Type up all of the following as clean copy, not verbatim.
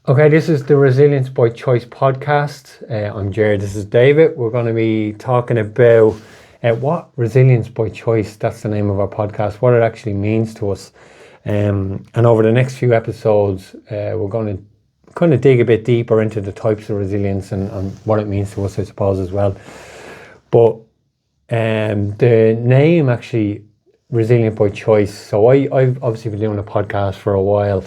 Okay, this is the Resilience by Choice podcast. I'm Ger, this is David. We're going to be talking about what resilience by choice, that's the name of our podcast, what it actually means to us. And over the next few episodes, we're going to kind of dig a bit deeper into the types of resilience and what it means to us, I suppose, as well. But the name actually, Resilient by Choice, so I've obviously been doing a podcast for a while,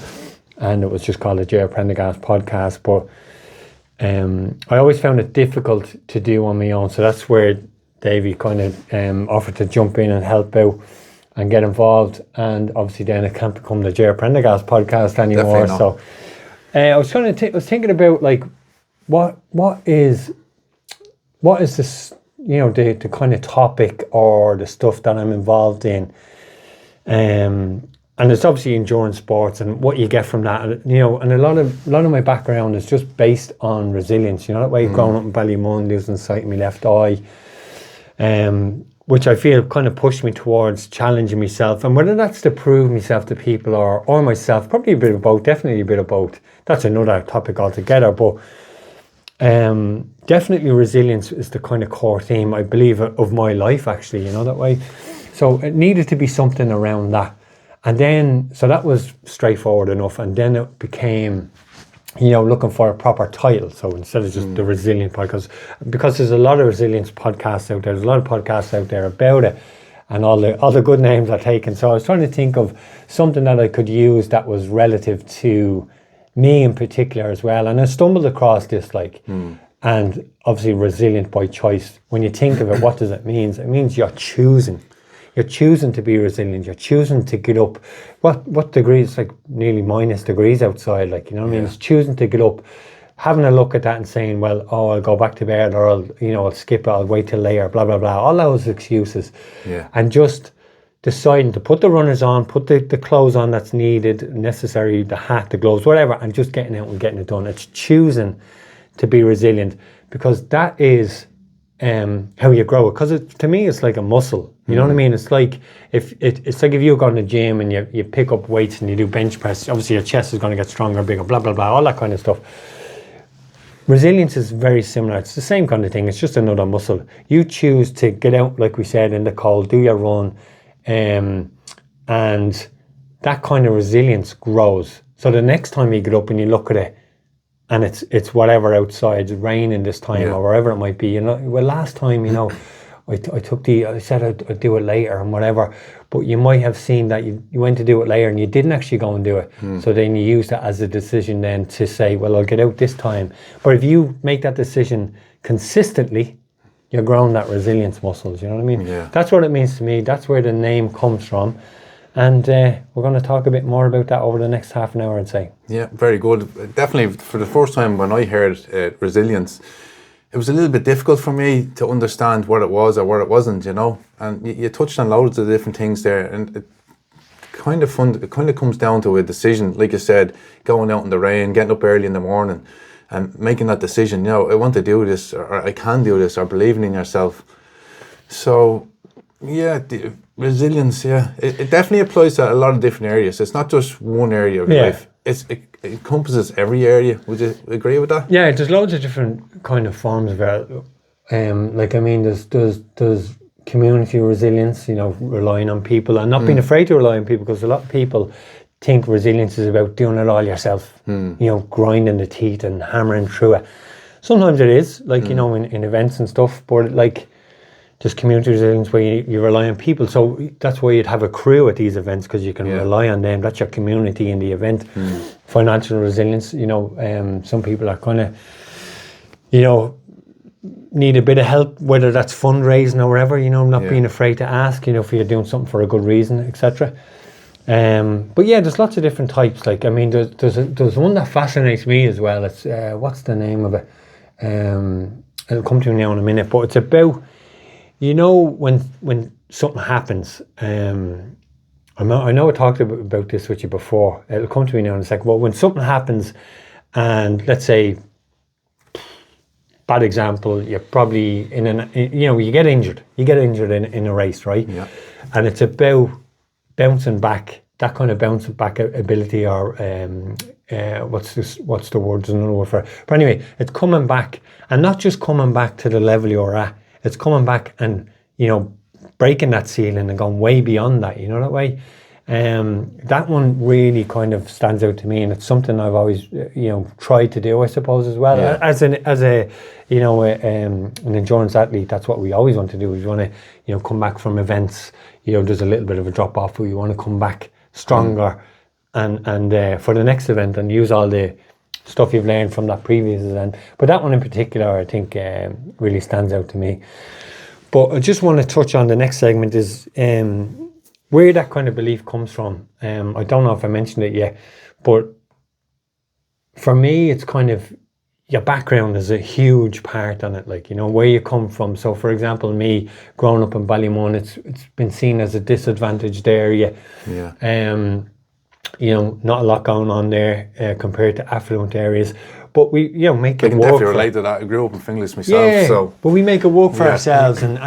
and it was just called the Ger podcast, but I always found it difficult to do on my own, so that's where Davey kind of offered to jump in and help out and get involved, and obviously then it can't become the Ger podcast anymore. So I was thinking about like what is this, you know, the kind of topic or the stuff that I'm involved in, and it's obviously endurance sports and what you get from that, you know, and a lot of my background is just based on resilience, you know, that way growing up in Ballymun, losing sight of my left eye, which I feel kind of pushed me towards challenging myself, and whether that's to prove myself to people or myself, probably a bit of both, definitely a bit of both. That's another topic altogether, but definitely resilience is the kind of core theme, I believe, of my life actually, you know, that way. So it needed to be something around that. And then, so that was straightforward enough. And then it became, you know, looking for a proper title. So instead of just the Resilient Podcast, because there's a lot of resilience podcasts out there, there's a lot of podcasts out there about it, and all the good names are taken. So I was trying to think of something that I could use that was relative to me in particular as well. And I stumbled across this, like, and obviously resilient by choice. When you think of it, what does it mean? It means you're choosing. You're choosing to be resilient. You're choosing to get up. What degrees? It's like nearly minus degrees outside. Like, you know what I mean? It's choosing to get up, having a look at that and saying, well, I'll go back to bed, or I'll skip it. I'll wait till later. Blah blah blah. All those excuses. Yeah. And just deciding to put the runners on, put the clothes on that's needed, necessary, the hat, the gloves, whatever, and just getting out and getting it done. It's choosing to be resilient, because that is how you grow it. Because to me, it's like a muscle. You know what I mean? It's like if you go to the gym and you pick up weights and you do bench press, obviously your chest is going to get stronger, bigger, blah blah blah, all that kind of stuff. Resilience is very similar. It's the same kind of thing. It's just another muscle. You choose to get out, like we said, in the cold, do your run, and that kind of resilience grows. So the next time you get up and you look at it, and it's whatever outside, it's raining this time, or wherever it might be, you know, well, last time, you know, I said I'd do it later and whatever, but you might have seen that you went to do it later and you didn't actually go and do it. So then you use that as a decision then to say, well, I'll get out this time. But if you make that decision consistently, you're growing that resilience muscles, you know what I mean? Yeah. That's what it means to me. That's where the name comes from. And we're going to talk a bit more about that over the next half an hour, I'd say. Yeah, very good. Definitely, for the first time when I heard resilience, it was a little bit difficult for me to understand what it was or what it wasn't, you know. And you touched on loads of different things there, and it kind of comes down to a decision, like you said, going out in the rain, getting up early in the morning, and making that decision. You know, I want to do this, or I can do this, or believing in yourself. So, yeah, the resilience, it definitely applies to a lot of different areas. It's not just one area of life. It encompasses every area. Would you agree with that? Yeah, there's loads of different kind of forms of it. Like, I mean, there's community resilience, you know, relying on people and not being afraid to rely on people, because a lot of people think resilience is about doing it all yourself, you know, grinding the teeth and hammering through it. Sometimes it is, like, you know, in events and stuff, but like, there's community resilience where you rely on people. So that's why you'd have a crew at these events, because you can rely on them. That's your community in the event. Financial resilience, you know, some people are kind of, you know, need a bit of help, whether that's fundraising or whatever, you know, not being afraid to ask, you know, if you're doing something for a good reason, etc. But yeah, there's lots of different types. Like, I mean, there's one that fascinates me as well. It's, what's the name of it? It'll come to me now in a minute, but it's about, you know, when something happens, I know I talked about this with you before. It'll come to me now in a second. But when something happens, and let's say, bad example, you're probably you get injured. You get injured in a race, right? Yeah. And it's about bouncing back, that kind of bouncing back ability, or what's the word? There's another word for it. But anyway, it's coming back, and not just coming back to the level you're at. It's coming back and, you know, breaking that ceiling and going way beyond that, you know, that way. That one really kind of stands out to me, and it's something I've always, you know, tried to do, I suppose, as well. Yeah. As a you know, an endurance athlete, that's what we always want to do. We want to, you know, come back from events, you know, there's a little bit of a drop off, but we want to come back stronger and for the next event and use all the stuff you've learned from that previous event. But that one in particular, I think, really stands out to me. But I just want to touch on the next segment is where that kind of belief comes from. I don't know if I mentioned it yet, but for me, it's kind of your background is a huge part on it, like, you know, where you come from. So, for example, me growing up in Ballymun, it's been seen as a disadvantaged area. Yeah. You know, not a lot going on there compared to affluent areas. But we, you know, make I it can work. definitely relate to that. I grew up in Finglas myself, so. But we make it work for Yeah. ourselves, and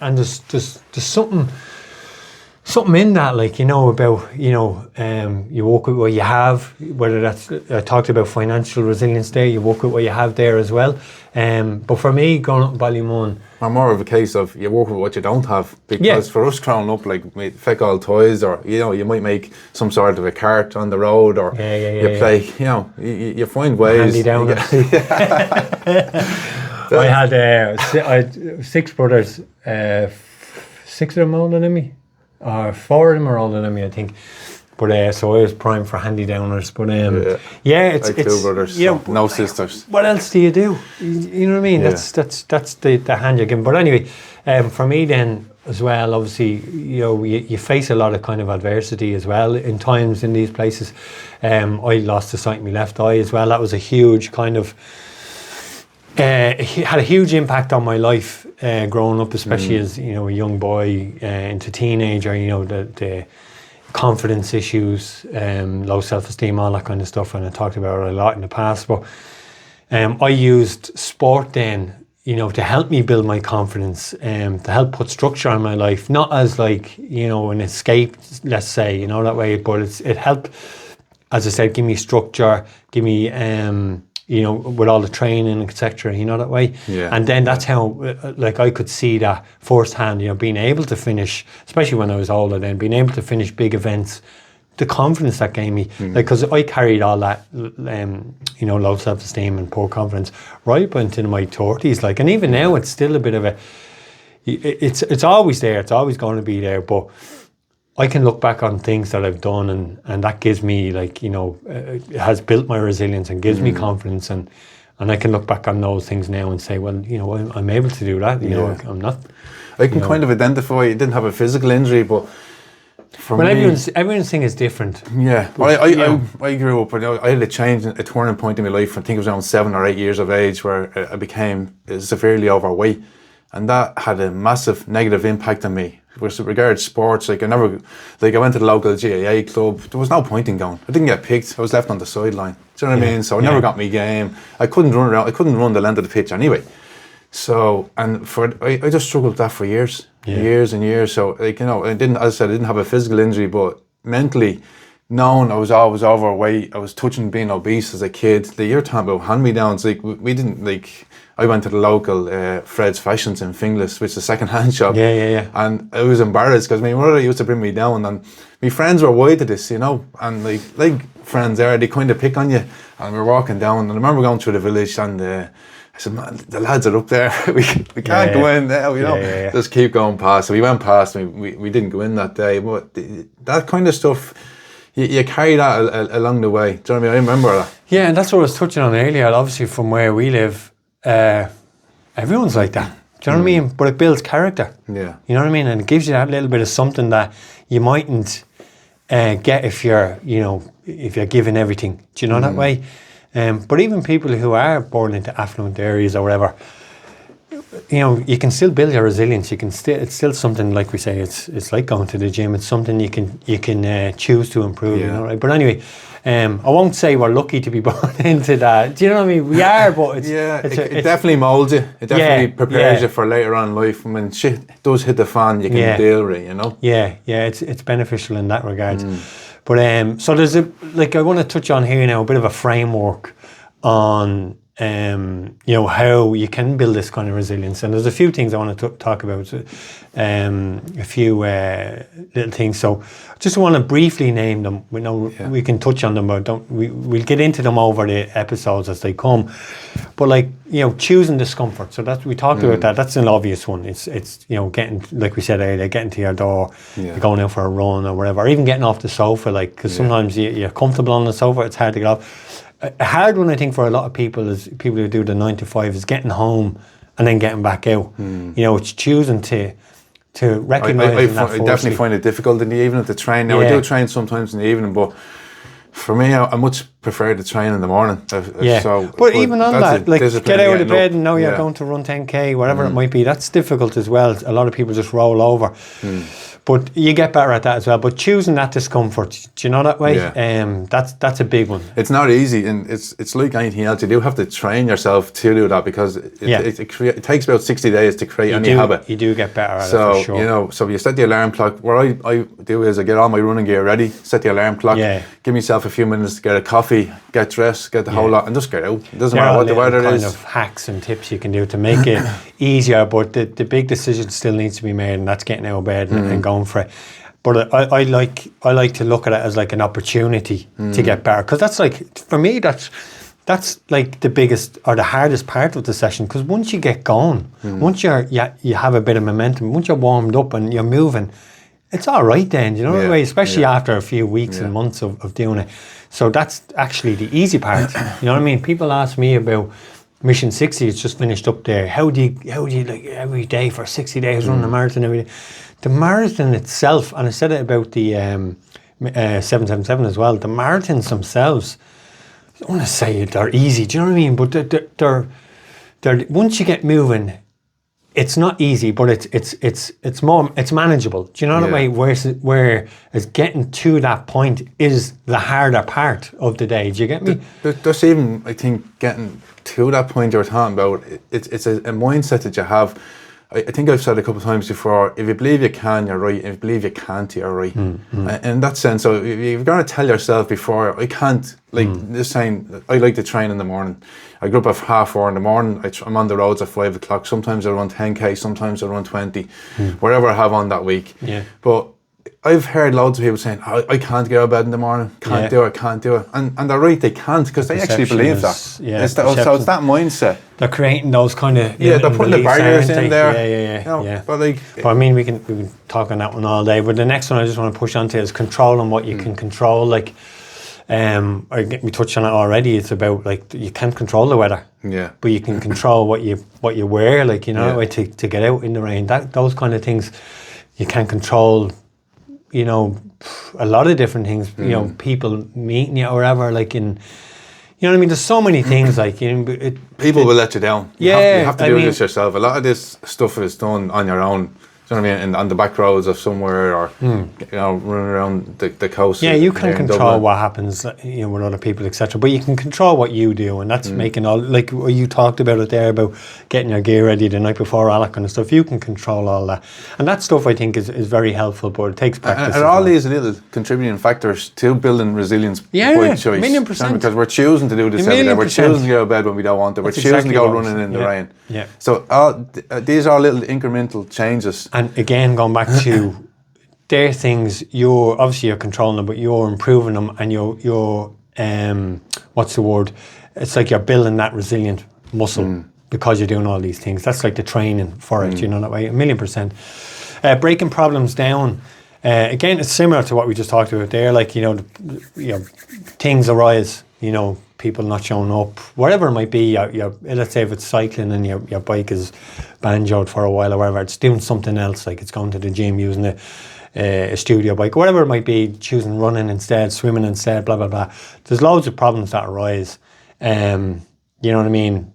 there's something in that, like, you know, about, you know, you work with what you have, whether that's, I talked about financial resilience there, you work with what you have there as well. But for me, growing up in Ballymun, I'm more of a case of you work with what you don't have, because for us growing up, like, we feck all toys, or, you know, you might make some sort of a cart on the road, or you play, you know, you find ways. handy down. I had 6 brothers, 6 of them older than me, or 4 of them are older than me, I think. But so I was primed for handy downers. But it's I have 2 brothers, you know, so no sisters. What else do you do? You know what I mean? Yeah. That's the hand you're given. But anyway, for me then as well, obviously, you know, you face a lot of kind of adversity as well in times in these places. I lost the sight in my left eye as well. That was a huge kind of it had a huge impact on my life growing up, especially as, you know, a young boy into teenager. You know, the confidence issues, low self-esteem, all that kind of stuff, and I talked about it a lot in the past. But I used sport then, you know, to help me build my confidence, to help put structure on my life, not as, like, you know, an escape, let's say, you know, that way, but it helped, as I said, give me structure, give me you know, with all the training, etc., you know, that way. Yeah. And then that's how, like, I could see that firsthand, you know, being able to finish, especially when I was older then, being able to finish big events, the confidence that gave me, like, because I carried all that, you know, low self-esteem and poor confidence right up into my 30s, like, and even now it's still a bit of a, it's always there, it's always going to be there, but I can look back on things that I've done, and that gives me, like, you know, it has built my resilience and gives me confidence, and I can look back on those things now and say, well, you know, I'm able to do that. You know, I'm not. I can kind of identify. You didn't have a physical injury, but for well, me, everyone's thing is different. Yeah, well, I grew up. I had a turning point in my life. I think it was around 7 or 8 years of age, where I became severely overweight, and that had a massive negative impact on me. With regards to sports, like, I went to the local GAA club. There was no point in going. I didn't get picked. I was left on the sideline. Do you know what I mean? So I never got my game. I couldn't run around. I couldn't run the length of the pitch anyway. So, and I just struggled with that for years, years and years. So, like, you know, as I said, I didn't have a physical injury, but mentally, knowing I was always overweight, I was touching being obese as a kid. You're talking about hand-me-downs. Like, we didn't, like, I went to the local Fred's Fashions in Finglas, which is a second-hand shop. Yeah. And I was embarrassed because my mother used to bring me down, and my friends were wide to this, you know, and like friends there, they kind of pick on you. And we were walking down, and I remember going through the village, and I said, man, the lads are up there. we can't go in now, you know. Just keep going past. So we went past, and we didn't go in that day. But that kind of stuff, you carry that along the way. Do you know what I mean? I remember that. Yeah, and that's what I was touching on earlier. Obviously, from where we live, everyone's like that. Do you know what I mean? But it builds character. Yeah. You know what I mean? And it gives you that little bit of something that you mightn't get if you're, you know, if you're giving everything. Do you know that way? But even people who are born into affluent areas or whatever, you know, you can still build your resilience. You can still, it's still something, like we say, it's like going to the gym. It's something you can choose to improve. You know, right? But anyway, I won't say we're lucky to be born into that. Do you know what I mean? We are, but it's it definitely molds you. It definitely prepares you for later on in life. When shit does hit the fan, you can deal with it. You know. Yeah, it's beneficial in that regard. But so there's I want to touch on here now a bit of a framework on how you can build this kind of resilience, and there's a few things I want to talk about, a few little things. So just want to briefly name them. We know we can touch on them, but we'll get into them over the episodes as they come. But choosing discomfort. So that we talked about that. That's an obvious one. It's getting, like we said earlier, getting to your door, going out for a run or whatever, or even getting off the sofa. Because sometimes you're comfortable on the sofa, it's hard to get off. A hard one, I think, for a lot of people is people who do the 9 to 5 is getting home and then getting back out. It's choosing to recognise that. I definitely find it difficult in the evening to train. Now I do train sometimes in the evening, but for me, I much prefer to train in the morning. But even on that, get out of bed and know you're going to run 10k, whatever it might be. That's difficult as well. A lot of people just roll over. But you get better at that as well. But choosing that discomfort, do you know that way? That's a big one. It's not easy, and it's like anything else. You do have to train yourself to do that, because it takes about 60 days to create any habit. You do get better at it, for sure. So you set the alarm clock. What I do is I get all my running gear ready, set the alarm clock, give myself a few minutes to get a coffee, get dressed, get the whole lot, and just get out. It doesn't matter what the weather is. Kind of hacks and tips you can do to make it easier, but the big decision still needs to be made, and that's getting out of bed and going for it. But I like to look at it as like an opportunity to get better, because that's for me that's like the biggest or the hardest part of the session, because once you get going, once you have a bit of momentum, once you're warmed up and you're moving, it's all right then, you know the way, especially after a few weeks and months of doing it. So that's actually the easy part. You know what I mean? People ask me about Mission 60, it's just finished up there. How do you like every day for 60 days running a marathon every day? The marathon itself, and I said it about the 777 as well, the marathons themselves, I don't want to say they're easy, do you know what I mean? But they're once you get moving, it's not easy, but it's manageable. Do you know the way? Whereas getting to that point is the harder part of the day. Do you get me? There's even, I think, getting to that point you're talking about, it's a mindset that you have. I think I've said a couple of times before, if you believe you can, you're right. If you believe you can't, you're right. In that sense, so you've got to tell yourself before, I can't, this saying, I like to train in the morning. I grew up at 4:30 in the morning. I'm on the roads at 5 o'clock. Sometimes I run 10k, sometimes I run 20, whatever I have on that week. But I've heard loads of people saying, I can't get out of bed in the morning, can't do it. And they're right, they can't, because they actually believe that. So it's that mindset. They're creating those kind of they're putting the barriers in there. But I mean, we can talk on that one all day. But the next one I just want to push on to is controlling what you can control. We touched on it already. It's about you can't control the weather. But you can control what you wear, to get out in the rain. Those kind of things you can't control. A lot of different things, people meeting you or whatever, you know what I mean? There's so many things, people will let you down. You have to do this yourself. A lot of this stuff is done on your own. Do you know what I mean? On the back roads of somewhere, or running around the coast. Yeah, you can control what happens, with other people, etc. But you can control what you do, and that's making all you talked about it there about getting your gear ready the night before, all that kind of stuff. You can control all that, and that stuff I think is very helpful. But it takes practice. And all these little contributing factors to building resilience by choice. 1,000,000%. Because we're choosing to do this every day. We're choosing to go to bed when we don't want to. We're choosing to go running in the rain. Yeah. So these are little incremental changes. And again, going back to they're things you're controlling them, but you're improving them, and you're what's the word? It's like you're building that resilient muscle because you're doing all these things. That's like the training for it, you know that way, 1,000,000%. Breaking problems down. Again, it's similar to what we just talked about there. Things arise. People not showing up, whatever it might be. Let's say if it's cycling and your bike is banjoed for a while or whatever, it's doing something else, like it's going to the gym using a studio bike, whatever it might be, choosing running instead, swimming instead, blah, blah, blah. There's loads of problems that arise. You know what I mean?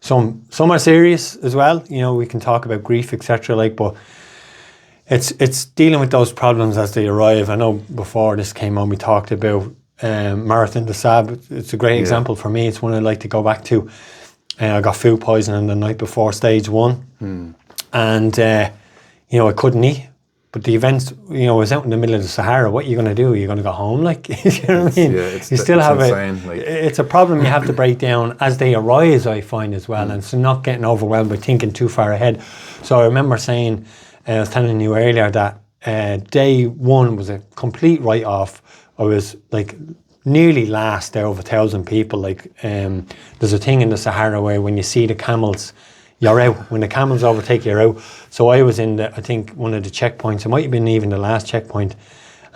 Some are serious as well. We can talk about grief, etc. But it's dealing with those problems as they arrive. I know before this came on, we talked about Marathon des Sables. It's a great example for me. It's one I like to go back to. I got food poisoning the night before stage 1, and I couldn't eat But the events, you know, was out in the middle of the Sahara. What are you going to do? You're going to go home, like, you know what I mean? Yeah, You still have insane, like. it's a problem you have to break down as they arise, I find, as well. And so not getting overwhelmed by thinking too far ahead. So I remember saying, I was telling you earlier that day one was a complete write-off. I was like nearly last there of 1,000 people. Like, there's a thing in the Sahara where when you see the camels, you're out. When the camels overtake you, you're out. So I was in I think one of the checkpoints. It might have been even the last checkpoint,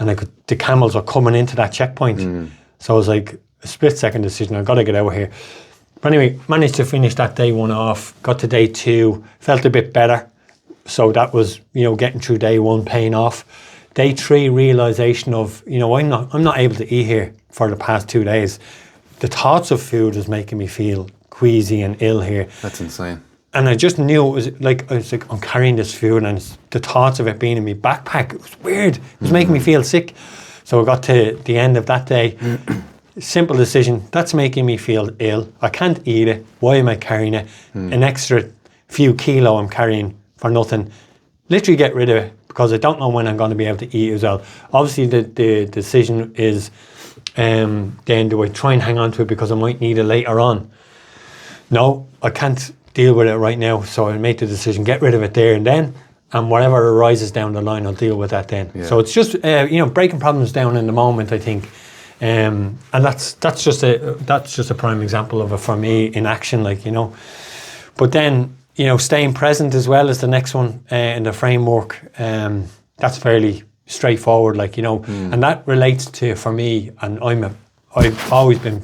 and the camels were coming into that checkpoint. So I was like, a split-second decision. I've got to get out of here. But anyway, managed to finish that day one off. Got to day two, felt a bit better. So that was, you know, getting through day one, paying off. Day three, realization of, you know, I'm not able to eat here for the past 2 days. The thoughts of food is making me feel queasy and ill here. That's insane. And I just knew I was like, I'm carrying this food, and the thoughts of it being in my backpack, it was weird. It was making me feel sick. So I got to the end of that day. Simple decision. That's making me feel ill. I can't eat it. Why am I carrying it? An extra few kilo I'm carrying for nothing. Literally get rid of it, because I don't know when I'm going to be able to eat as well. Obviously, the decision is then do I try and hang on to it because I might need it later on? No, I can't deal with it right now, so I make the decision, get rid of it there and then, and whatever arises down the line, I'll deal with that then. Yeah. So it's just you know, breaking problems down in the moment, I think, and that's just a prime example of it for me in action, like, you know. But then, you know, staying present as well is the next one in the framework. That's fairly straightforward, like, you know, and that relates to, for me, and I've always been,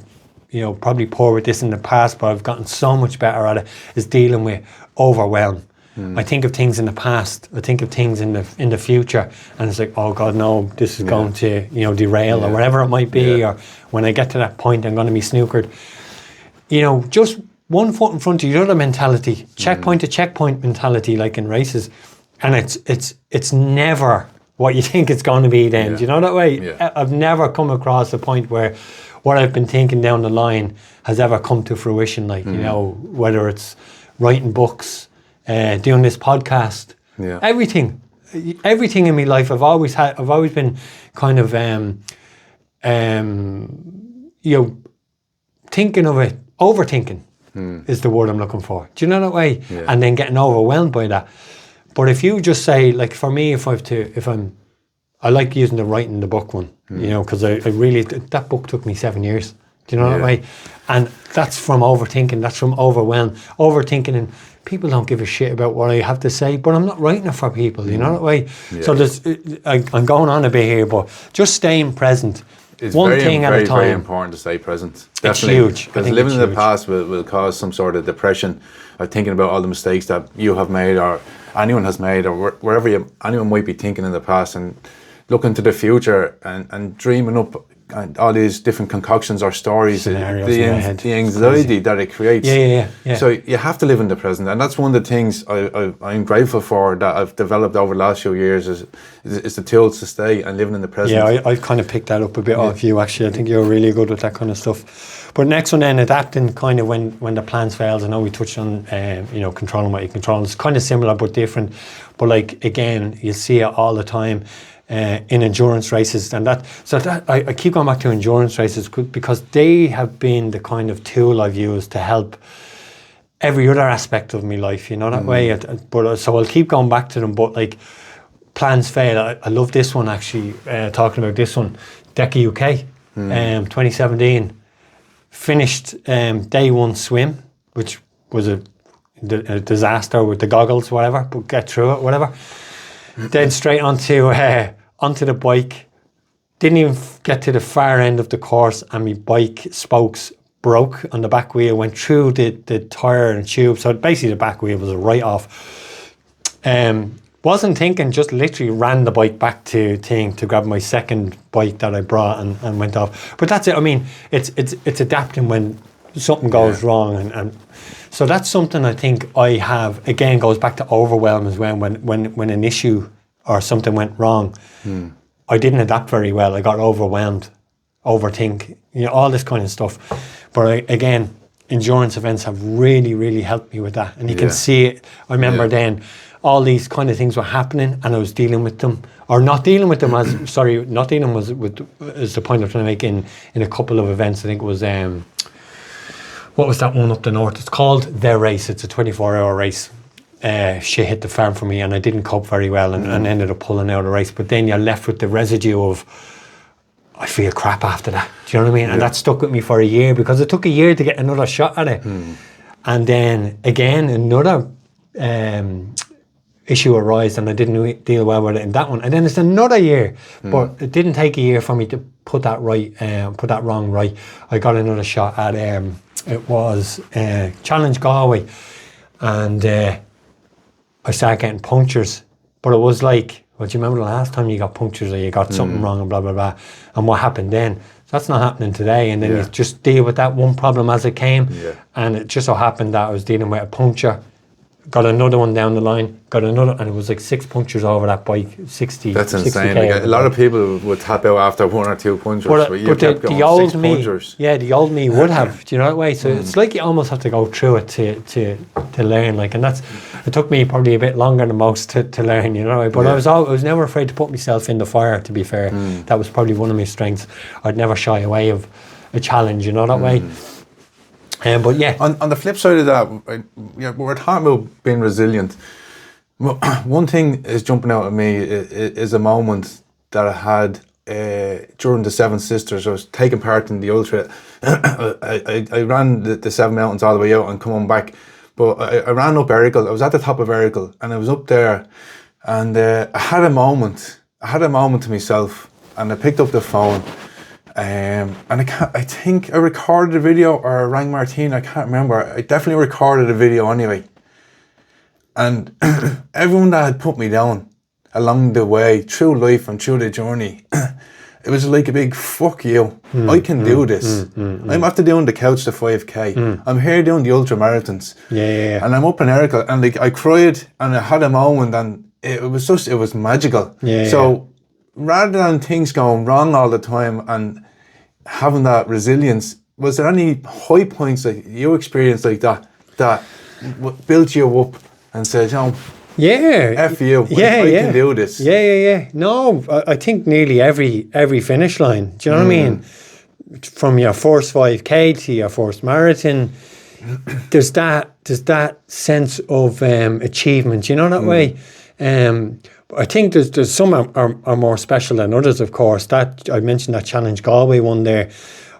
you know, probably poor with this in the past, but I've gotten so much better at it, is dealing with overwhelm. I think of things in the past, I think of things in the future, and it's like, oh God, no, this is going to, you know, derail or whatever it might be, or when I get to that point, I'm going to be snookered. You know, just one foot in front of the other mentality, checkpoint to checkpoint mentality, like in races, and it's never what you think it's going to be then. Do you know that way? Yeah. I've never come across a point where what I've been thinking down the line has ever come to fruition, like, you know, whether it's writing books, doing this podcast, everything in my life, I've always been kind of, you know, thinking of it, overthinking is the word I'm looking for. Do you know that way? Yeah. And then getting overwhelmed by that. But if you just say, like, for me, I like using the writing the book one, you know, because I really, that book took me 7 years. Do you know that way? And that's from overthinking, that's from overthinking, and people don't give a shit about what I have to say, but I'm not writing it for people, you know that way? Yeah. So I'm going on a bit here, but just staying present. It's one thing at a time. Very important to stay present. Definitely. It's huge. Because living in the past will cause some sort of depression, or thinking about all the mistakes that you have made, or anyone has made, or wherever anyone might be thinking in the past, and looking to the future and dreaming up and all these different concoctions or stories, the anxiety that it creates. Yeah. So you have to live in the present, and that's one of the things I'm grateful for that I've developed over the last few years is the tools to stay and living in the present. Yeah, I've kind of picked that up a bit off you, actually. I think you're really good with that kind of stuff. But next one then, adapting kind of when the plans fails. I know we touched on, you know, controlling what you control. It's kind of similar but different. But like, again, you see it all the time. In endurance races, and I keep going back to endurance races because they have been the kind of tool I've used to help every other aspect of my life, you know that way. But so I'll keep going back to them. But like, plans fail. I love this one, actually. Talking about this one, DECA UK, 2017, finished day one swim, which was a disaster with the goggles, whatever. But get through it, whatever. Then straight onto the bike. Didn't even get to the far end of the course, and my bike spokes broke on the back wheel, went through the tyre and tube. So basically the back wheel was a write-off. Wasn't thinking, just literally ran the bike back to grab my second bike that I brought and went off. But that's it. I mean, it's adapting when something goes wrong, and so that's something I think I have. Again, goes back to overwhelm as well. When an issue or something went wrong, I didn't adapt very well. I got overwhelmed, overthink, you know, all this kind of stuff. But again, endurance events have really, really helped me with that. And you can Yeah. see it. I remember Yeah. then all these kind of things were happening and I was dealing with them, or not dealing with them as, sorry, not dealing with is the point I'm trying to make in a couple of events. I think it was, what was that one up the north? It's called The Race. It's a 24-hour race. Shit hit the fan for me and I didn't cope very well and ended up pulling out of the race. But then you're left with the residue of, I feel crap after that. Do you know what I mean? And that stuck with me for a year because it took a year to get another shot at it. And then again, another issue arose and I didn't deal well with it in that one. And then it's another year, but it didn't take a year for me to put that right, put that wrong right. I got another shot at, it was Challenge Galway. And I started getting punctures. But it was like, well, do you remember the last time you got punctures or you got something wrong and blah, blah, blah. And what happened then? So that's not happening today. And then you just deal with that one problem as it came. Yeah. And it just so happened that I was dealing with a puncture, got another one down the line, got another, and it was like 6 punctures over that bike, 60. That's insane. 60K Like, a lot of people would tap out after 1 or 2 punctures, but you kept going the old 6 me, punctures. yeah, the old me would have. Do you know that way? So it's like you almost have to go through it to learn. Like, and that's, it took me probably a bit longer than most to learn. You know, but I was never afraid to put myself in the fire. To be fair, that was probably one of my strengths. I'd never shy away of a challenge. You know that way. But yeah, On the flip side of that, we're talking about being resilient. One thing is jumping out at me is a moment that I had during the Seven Sisters. I was taking part in the ultra. I ran the 7 mountains all the way out and come on back. But I ran up Errigal. I was at the top of Errigal and I was up there and I had a moment. I had a moment to myself and I picked up the phone. And I think I recorded a video or I rang Martine, I can't remember. I definitely recorded a video anyway. And everyone that had put me down along the way, through life and through the journey, it was like a big fuck you. I can do this. I'm after doing the couch to 5k. I'm here doing the ultra marathons. Yeah. And I'm up in Erica and like I cried and I had a moment and it was magical. So rather than things going wrong all the time and having that resilience, was there any high points that you experienced like that built you up and said, F you, I can do this? Yeah. No, I think nearly every finish line. Do you know what I mean? From your first 5k to your first marathon, there's that sense of achievement. You know that way. I think there's some are more special than others, of course. That I mentioned that Challenge Galway one there.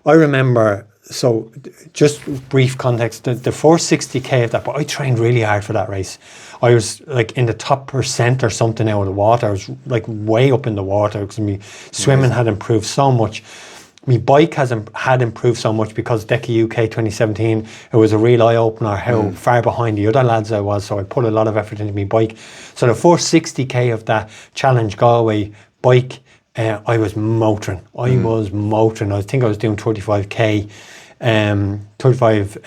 I remember, so just brief context, the first 60k of that, but I trained really hard for that race. I was like in the top percent or something out of the water. I was like way up in the water because my swimming had improved so much. My bike had improved so much because DECA UK 2017, it was a real eye-opener how far behind the other lads I was, so I put a lot of effort into my bike. So the first 60k of that Challenge Galway bike, I was motoring. I think I was doing 35k, 35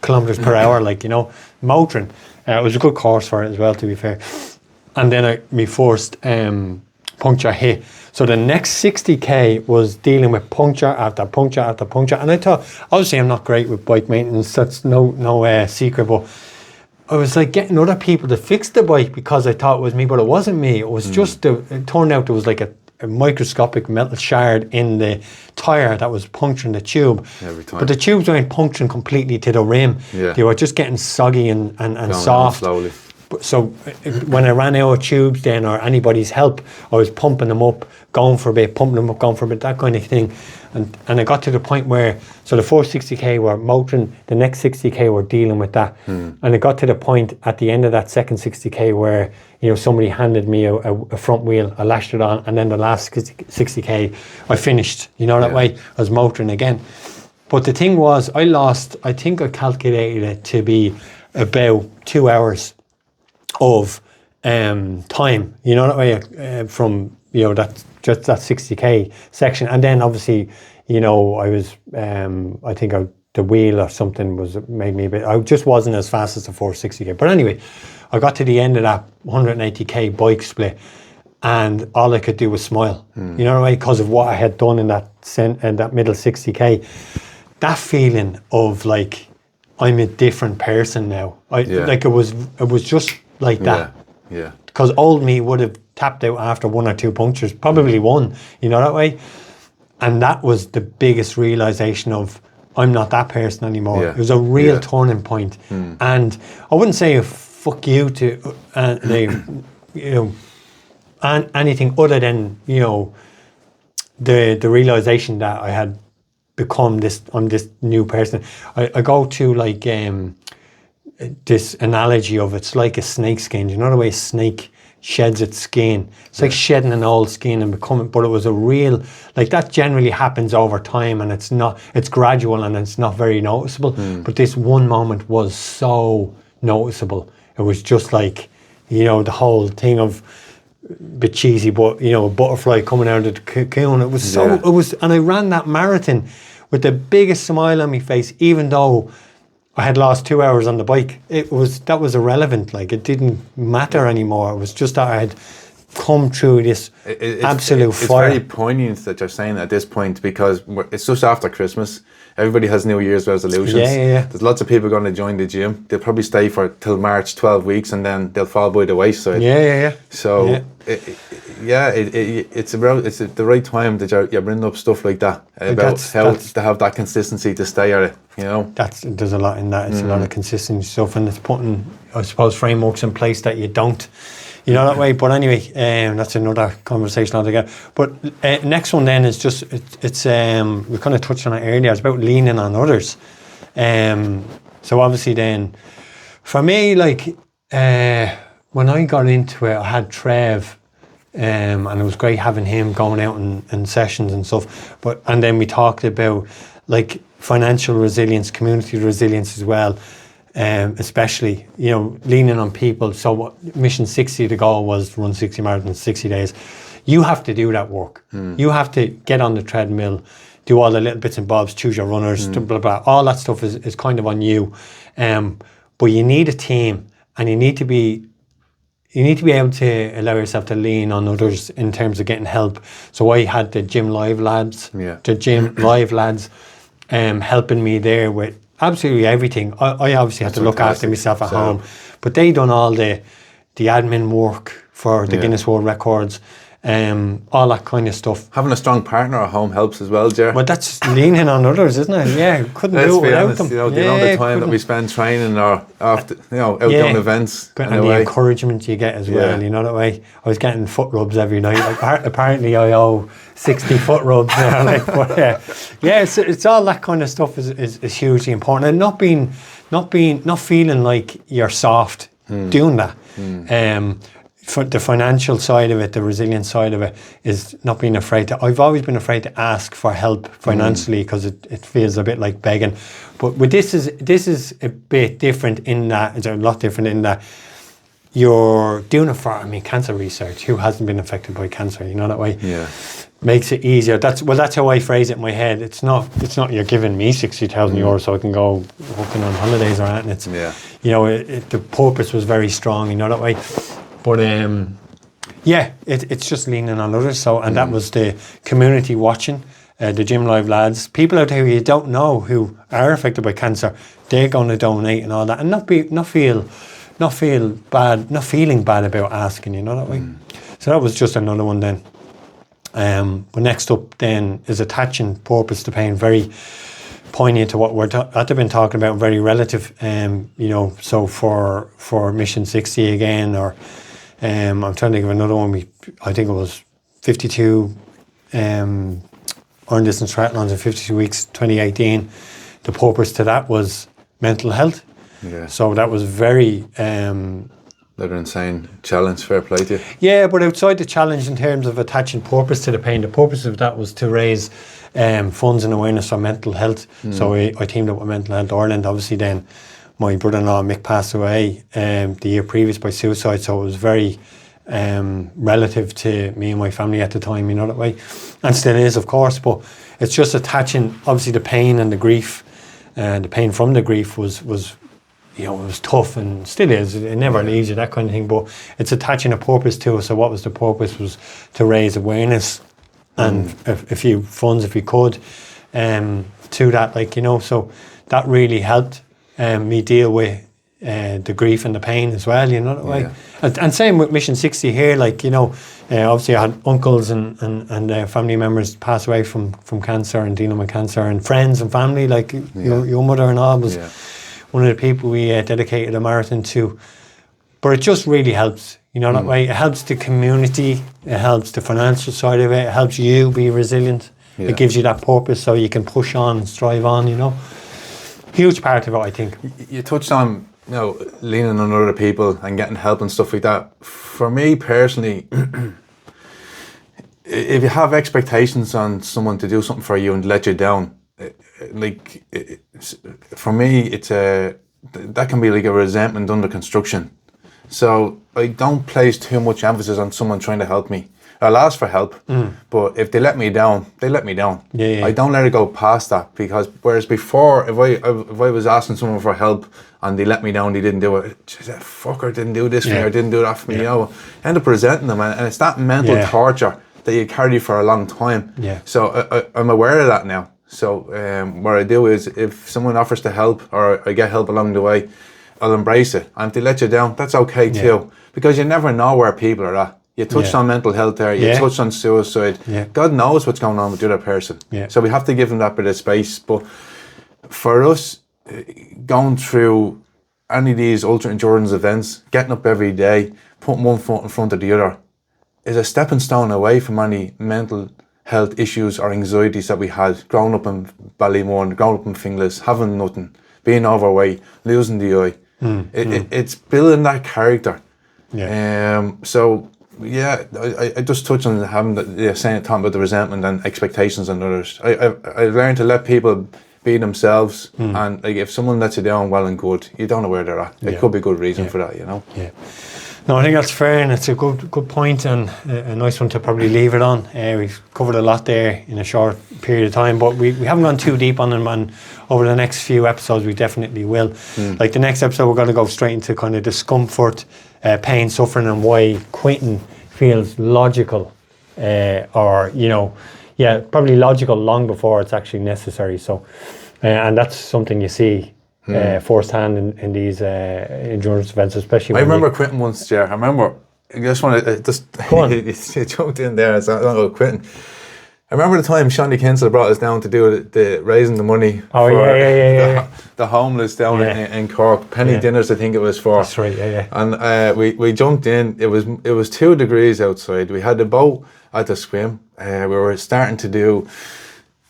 kilometers per hour, like, you know, motoring. It was a good course for it as well, to be fair. And then my first puncture hit. So the next 60k was dealing with puncture after puncture after puncture. And I thought, obviously I'm not great with bike maintenance, that's no secret, but I was like getting other people to fix the bike because I thought it was me, but it wasn't me. It was just, it turned out there was like a microscopic metal shard in the tyre that was puncturing the tube. Every time. But the tubes weren't puncturing completely to the rim. Yeah. They were just getting soggy and soft. Slowly. So when I ran out of tubes then, or anybody's help, I was pumping them up, going for a bit, pumping them up, going for a bit, that kind of thing. And I got to the point where, so the first 60k were motoring, the next 60k were dealing with that. And it got to the point at the end of that second 60k where, you know, somebody handed me a front wheel, I lashed it on, and then the last 60k, I finished, you know, that way, I was motoring again. But the thing was, I think I calculated it to be about 2 hours of time, you know, that way, from, you know, that 60k section. And then obviously, you know, I was I think the wheel or something made me a bit, I just wasn't as fast as the 460k. But anyway, I got to the end of that 180k bike split and all I could do was smile, you know, right, because of what I had done in that middle 60k. That feeling of like I'm a different person now. Like it was just like that. Yeah. Because old me would have tapped out after 1 or 2 punctures, probably one, you know, that way. And that was the biggest realization of, I'm not that person anymore. Yeah. It was a real turning point. And I wouldn't say a fuck you to, you know, anything other than, you know, the realization that I had become I'm this new person. I go to like this analogy of, it's like a snake skin. You know the way a snake sheds its skin? It's like shedding an old skin and becoming, but it was a real, like that generally happens over time, and it's gradual and it's not very noticeable. But this one moment was so noticeable. It was just like, you know, the whole thing of, bit cheesy, but you know, a butterfly coming out of the cocoon. It was and I ran that marathon with the biggest smile on my face, even though I had lost 2 hours on the bike. That was irrelevant. Like, it didn't matter anymore. It was just that I had come through this absolute fire. It's very poignant that you're saying at this point, because it's just after Christmas. Everybody has New Year's resolutions. Yeah. There's lots of people going to join the gym. They'll probably stay till March, 12 weeks, and then they'll fall by the wayside. Yeah. So, it's the right time that you're bringing up stuff like that, about how to have that consistency to stay at it, you know? There's a lot in that. It's a lot of consistency stuff, and it's putting, I suppose, frameworks in place that you don't, you know, that way. But anyway, that's another conversation altogether. But next one then is just, it's we kind of touched on it earlier. It's about leaning on others. So obviously then, for me, like, when I got into it, I had Trev, and it was great having him going out in sessions and stuff. And then we talked about like financial resilience, community resilience as well. Especially, you know, leaning on people. So what, Mission 60, the goal was to run 60 marathons in 60 days. You have to do that work. You have to get on the treadmill, do all the little bits and bobs, choose your runners, blah, blah. All that stuff is kind of on you. But you need a team, and you need to be able to allow yourself to lean on others in terms of getting help. So I had the Gym Live lads, helping me there with absolutely everything. I obviously had to look after myself at home, but they done all the admin work for the Guinness World Records, all that kind of stuff. Having a strong partner at home helps as well, Ger. Well, that's leaning on others, isn't it? Yeah, couldn't do it without them. You know, the amount of time that we spend training or after, you know, out doing events. And the encouragement you get as well, you know, that way. I was getting foot rubs every night. Apparently I owe 60 foot rubs now. Like, but it's all that kind of stuff is hugely important. And not feeling like you're soft doing that. For the financial side of it, the resilience side of it, is not being afraid to. I've always been afraid to ask for help financially, because it feels a bit like begging. But with this is a bit different in that. It's a lot different in that you're doing it for, cancer research. Who hasn't been affected by cancer? You know, that way. Yeah. Makes it easier. That's how I phrase it in my head. It's not you're giving me 60,000 euros so I can go walking on holidays or anything. It's you know, the purpose was very strong. You know, that way. But it's just leaning on others. So, and that was the community watching, the Gym Live lads, people out there who you don't know who are affected by cancer. They're going to donate and all that, and not feeling bad about asking. You know, that way. So that was just another one then. But next up then is attaching purpose to pain. Very poignant to what we're been talking about. Very relative. You know, so for Mission 60 again, or I'm trying to think of another one. I think it was 52 iron distance triathlons in 52 weeks, 2018. The purpose to that was mental health. Yeah. So that was very Another insane challenge, fair play to you. Yeah, but outside the challenge in terms of attaching purpose to the pain, the purpose of that was to raise funds and awareness for mental health. So I teamed up with Mental Health Ireland. Obviously then my brother-in-law Mick passed away the year previous by suicide, so it was very relative to me and my family at the time, you know, that way. And still is, of course, but it's just attaching, obviously, the pain and the grief. The pain from the grief was you know, it was tough and still is. It never leaves you, that kind of thing. But it's attaching a purpose to it. So what was the purpose? Was to raise awareness and a few funds, if we could, to that. Like, you know, so that really helped. me deal with the grief and the pain as well, you know that way. Yeah. And same with Mission 60 here, like, you know, obviously I had uncles and family members pass away from cancer and dealing with cancer, and friends and family, like your mother-in-law was one of the people we dedicated a marathon to. But it just really helps, you know that way. It helps the community, it helps the financial side of it helps you be resilient. It gives you that purpose so you can push on and strive on, you know. Huge part of it, I think. You touched on, you know, leaning on other people and getting help and stuff like that. For me personally, if you have expectations on someone to do something for you and let you down, for me, it's that can be like a resentment under construction. So I don't place too much emphasis on someone trying to help me. I'll ask for help, but if they let me down, they let me down. I don't let it go past that, because whereas before, if I was asking someone for help and they let me down, they didn't do it, that fucker didn't do this for me or didn't do that for me, you know, I end up resenting them, and it's that mental torture that you carry for a long time. So I'm aware of that now. So what I do is, if someone offers to help or I get help along the way, I'll embrace it. And if they let you down, that's okay too, because you never know where people are at. You touched on mental health there, you touched on suicide. God knows what's going on with the other person. So we have to give them that bit of space. But for us, going through any of these ultra endurance events, getting up every day, putting one foot in front of the other, is a stepping stone away from any mental health issues or anxieties that we had growing up in Ballymun, growing up in Finglas, having nothing, being overweight, losing the eye. It's building that character. So yeah, I just touch on having talking about the resentment and expectations on others. I learned to let people be themselves, and like, if someone lets you down, well and good. You don't know where they're at. There could be a good reason for that, you know. No, I think that's fair, and it's a good point, and a nice one to probably leave it on. We've covered a lot there in a short period of time, but we haven't gone too deep on them, and over the next few episodes we definitely will. Like the next episode, we're going to go straight into kind of discomfort, pain, suffering, and why quitting feels logical, or, you know, probably logical long before it's actually necessary. So, and that's something you see firsthand in these endurance events, especially. I remember quitting once, Ger. I remember. I just want to you jumped in there. So I don't know quitting. I remember the time Shawnee Kinsella brought us down to do the raising the money for the homeless down in Cork. Penny dinners, I think it was for. That's right, And we jumped in. It was 2 degrees outside. We had the boat at the swim. We were starting to do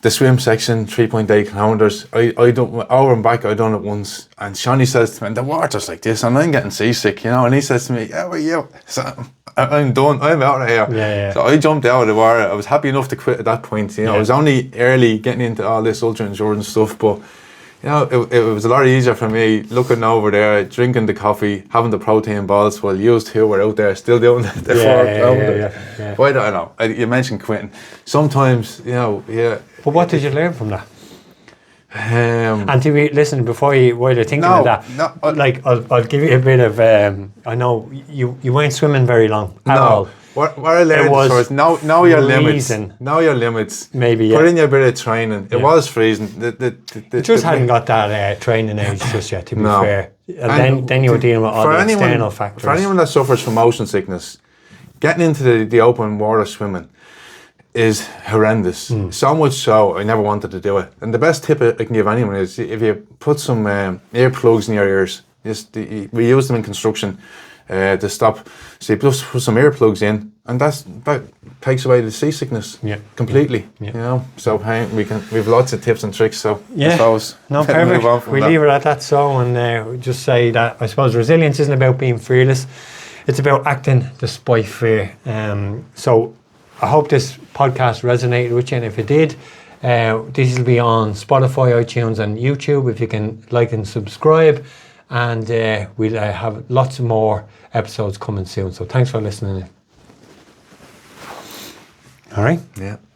the swim section, 3.8 kilometres. I done over and back. I done it once, and Shawnee says to me, "The water's like this, and I'm getting seasick, you know." And he says to me, "Yeah, well, you." So I'm done. I'm out of here. So I jumped out of the water. I was happy enough to quit at that point. You know, I was only early getting into all this ultra endurance stuff, but you know, it was a lot easier for me looking over there, drinking the coffee, having the protein balls, while you two were out there still doing the 4 kilometres. Why don't I know? You mentioned quitting. Sometimes, you know, But what did you learn from that? And to be, listen, while you're thinking of that, like I'll give you a bit of. I know you weren't swimming very long at all. What I learned was know your limits. Know your limits. Maybe put in your bit of training. It was freezing. You just hadn't got that training age just yet. To be fair, and then you were dealing with all the external factors. For anyone that suffers from motion sickness, getting into the open water swimming is horrendous. So much so I never wanted to do it. And the best tip I can give anyone is, if you put some earplugs in your ears, we use them in construction to stop. So you just put some earplugs in, and that takes away the seasickness completely. You know, so we've lots of tips and tricks. So I suppose perfect. We leave it at that. So, and just say that I suppose resilience isn't about being fearless; it's about acting despite fear. So I hope this podcast resonated with you, and if it did, this will be on Spotify, iTunes, and YouTube. If you can like and subscribe, and we'll have lots more episodes coming soon. So thanks for listening. All right. Yeah.